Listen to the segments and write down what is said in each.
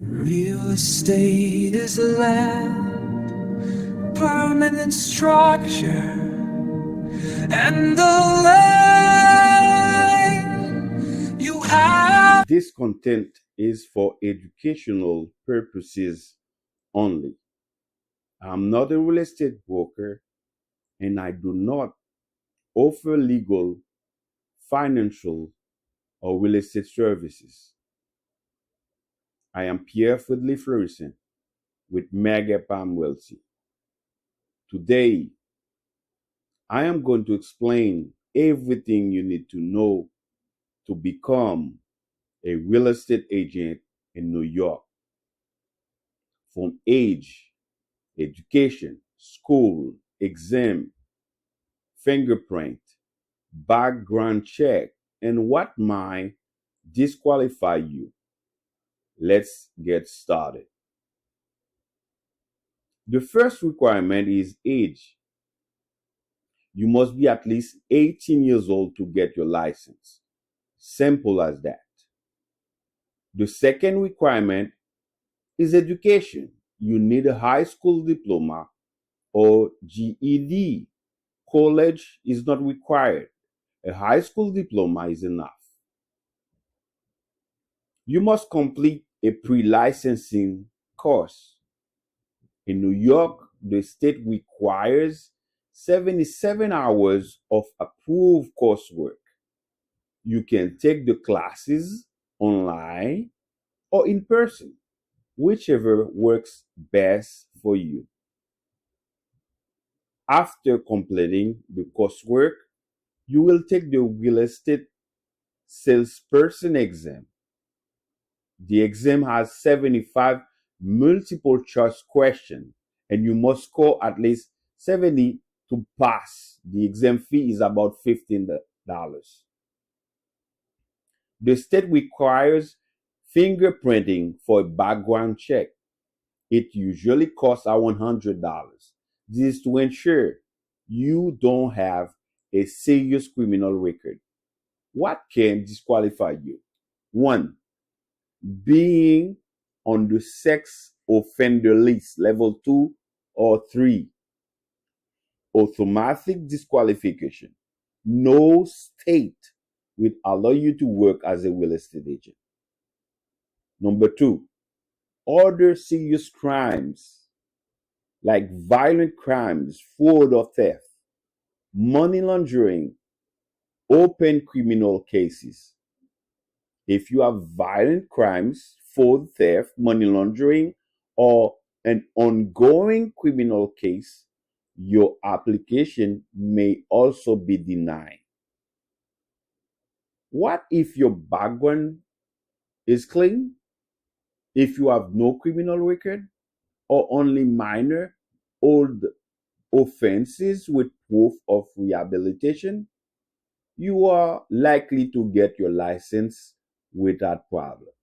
Real estate is a land, permanent structure, and the land you have. This content is for educational purposes only. I'm not a real estate broker and I do not offer legal, financial, or real estate services. I am Pierre Foodley Florissant with Magapam Wealthy. Today, I am going to explain everything you need to know to become a real estate agent in New York, from age, education, school, exam, fingerprint, background check, and what might disqualify you. Let's get started. The first requirement is age. You must be at least 18 years old to get your license. Simple as that. The second requirement is education. You need a high school diploma or GED. College is not required. A high school diploma is enough. You must complete a pre-licensing course. In New York, the state requires 77 hours of approved coursework. You can take the classes online or in person, whichever works best for you. After completing the coursework, you will take the real estate salesperson exam. The exam has 75 multiple choice questions and you must score at least 70 to pass. The exam fee is about $15. The state requires fingerprinting for a background check. It usually costs around $100. This is to ensure you don't have a serious criminal record. What can disqualify you? One, being on the sex offender list, level 2 or 3. Automatic disqualification. No state will allow you to work as a real estate agent. Number 2, other serious crimes like violent crimes, fraud or theft, money laundering, open criminal cases. If you have violent crimes, fraud, theft, money laundering, or an ongoing criminal case, your application may also be denied. What if your background is clean? If you have no criminal record or only minor old offenses with proof of rehabilitation, you are likely to get your license without problems.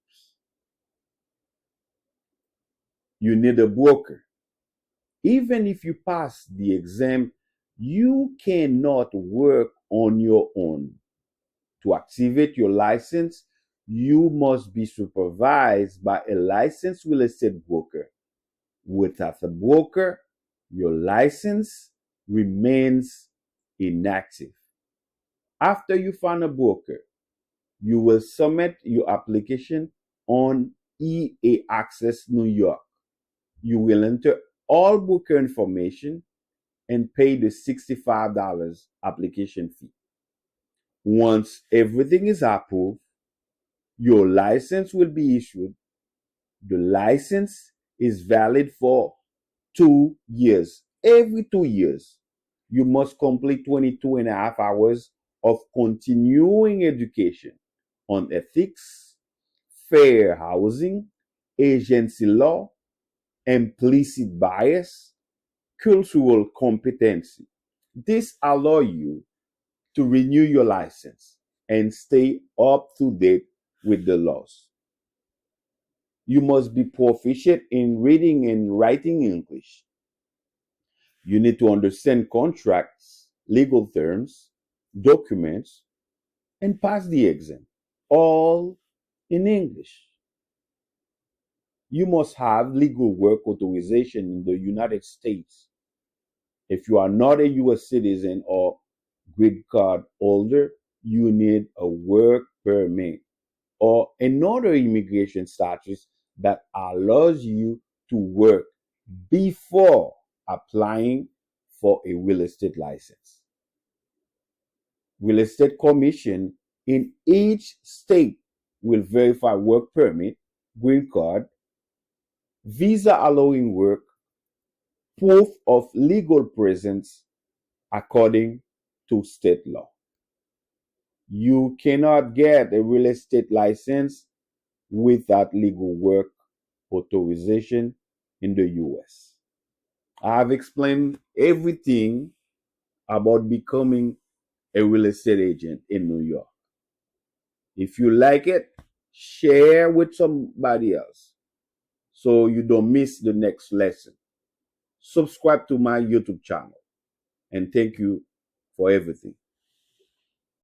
You need a broker. Even if you pass the exam, you cannot work on your own. To activate your license, you must be supervised by a licensed real estate broker. Without a broker, your license remains inactive. After you find a broker, you will submit your application on EA Access New York. You will enter all broker information and pay the $65 application fee. Once everything is approved, your license will be issued. The license is valid for 2 years. Every 2 years, you must complete 22 and a half hours of continuing education on ethics, fair housing, agency law, implicit bias, cultural competency. This allows you to renew your license and stay up to date with the laws. You must be proficient in reading and writing English. You need to understand contracts, legal terms, documents, and pass the exam, all in English. You must have legal work authorization in the United States. If you are not a US citizen or green card holder, you need a work permit or another immigration status that allows you to work before applying for a real estate license. Real estate commission in each state will verify work permit, green card, visa allowing work, proof of legal presence according to state law. You cannot get a real estate license without legal work authorization in the US. I have explained everything about becoming a real estate agent in New York. If you like it, share with somebody else so you don't miss the next lesson. Subscribe to my YouTube channel, and thank you for everything.